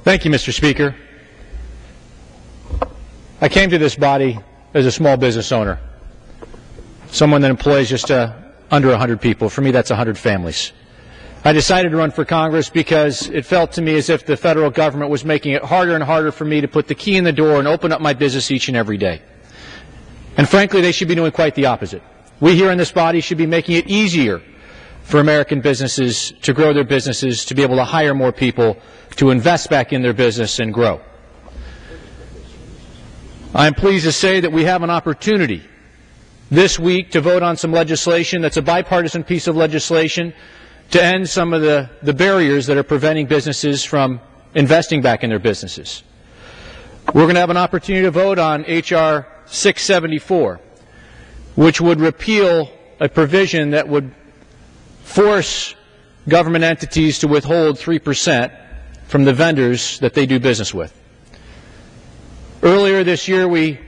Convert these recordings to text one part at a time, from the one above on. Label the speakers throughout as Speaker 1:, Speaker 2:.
Speaker 1: Thank you, Mr. Speaker. I came to this body as a small business owner, someone that employs just under 100 people. For me, that's 100 families. I decided to run for Congress because it felt to me as if the federal government was making it harder and harder for me to put the key in the door and open up my business each and every day. And frankly, they should be doing quite the opposite. We here in this body should be making it easier for American businesses to grow their businesses, to be able to hire more people, to invest back in their business and grow. I am pleased to say that we have an opportunity this week to vote on some legislation that's a bipartisan piece of legislation to end some of the barriers that are preventing businesses from investing back in their businesses. We're going to have an opportunity to vote on H.R. 674, which would repeal a provision that would force government entities to withhold 3% from the vendors that they do business with. Earlier this year, we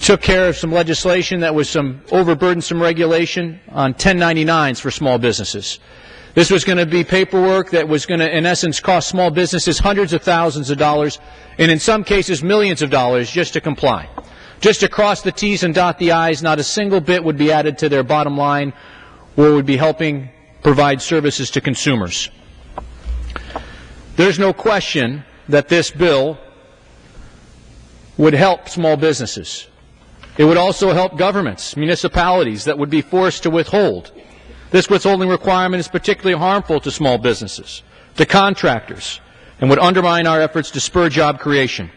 Speaker 1: took care of some legislation that was some overburdensome regulation on 1099s for small businesses. This was going to be paperwork that was going to, in essence, cost small businesses hundreds of thousands of dollars, and in some cases millions of dollars, just to comply. Just to cross the T's and dot the I's, not a single bit would be added to their bottom line or would be helping provide services to consumers. There's no question that this bill would help small businesses. It would also help governments, municipalities that would be forced to withhold. This withholding requirement is particularly harmful to small businesses, to contractors, and would undermine our efforts to spur job creation.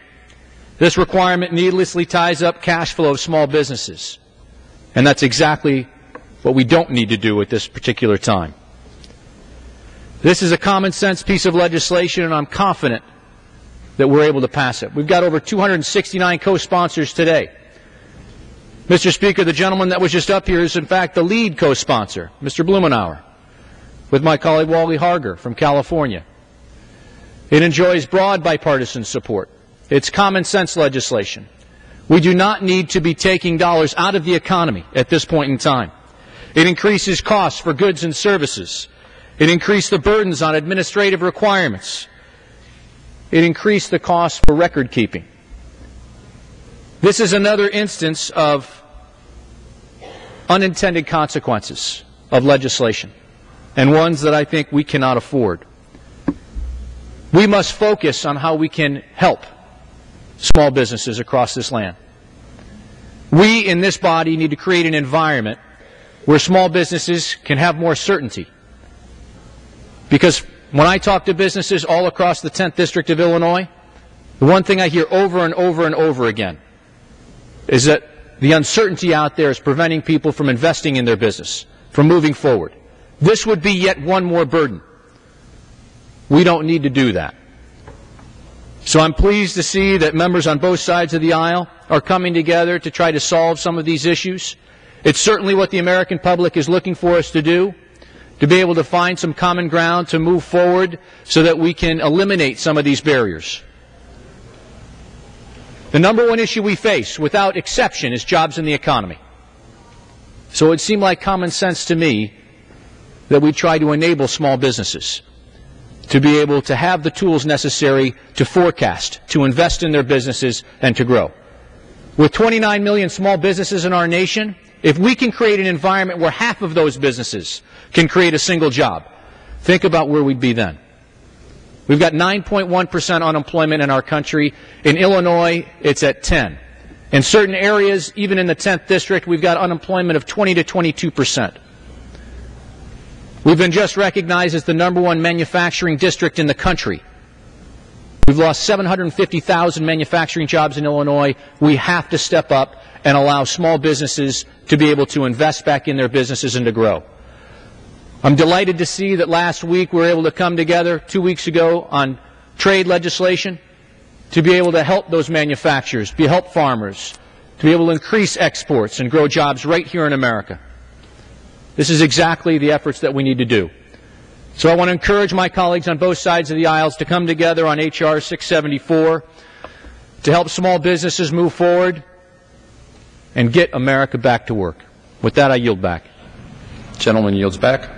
Speaker 1: This requirement needlessly ties up cash flow of small businesses, and that's exactly what we don't need to do at this particular time. This is a common sense piece of legislation, and I'm confident that we're able to pass it. We've got over 269 co-sponsors today. Mr. Speaker, the gentleman that was just up here is in fact the lead co-sponsor, Mr. Blumenauer, with my colleague Wally Harger from California. It enjoys broad bipartisan support. It's common sense legislation. We do not need to be taking dollars out of the economy at this point in time. It increases costs for goods and services. It increased the burdens on administrative requirements. It increased the cost for record keeping. This is another instance of unintended consequences of legislation, and ones that I think we cannot afford. We must focus on how we can help small businesses across this land. We in this body need to create an environment where small businesses can have more certainty. Because when I talk to businesses all across the 10th District of Illinois, the one thing I hear over and over and over again is that the uncertainty out there is preventing people from investing in their business, from moving forward. This would be yet one more burden. We don't need to do that. So I'm pleased to see that members on both sides of the aisle are coming together to try to solve some of these issues. It's certainly what the American public is looking for us to do, to be able to find some common ground to move forward so that we can eliminate some of these barriers. The number one issue we face, without exception, is jobs in the economy. So it seemed like common sense to me that we try to enable small businesses to be able to have the tools necessary to forecast, to invest in their businesses, and to grow. With 29 million small businesses in our nation, if we can create an environment where half of those businesses can create a single job, think about where we'd be then. We've got 9.1% unemployment in our country. In Illinois, it's at 10. In certain areas, even in the 10th District, we've got unemployment of 20 to 22%. We've been just recognized as the #1 manufacturing district in the country. We've lost 750,000 manufacturing jobs in Illinois. We have to step up and allow small businesses to be able to invest back in their businesses and to grow. I'm delighted to see that last week we were able to come together 2 weeks ago on trade legislation to be able to help those manufacturers, to help farmers, to be able to increase exports and grow jobs right here in America. This is exactly the efforts that we need to do. So I want to encourage my colleagues on both sides of the aisles to come together on H.R. 674 to help small businesses move forward and get America back to work. With that, I yield back.
Speaker 2: Gentleman yields back.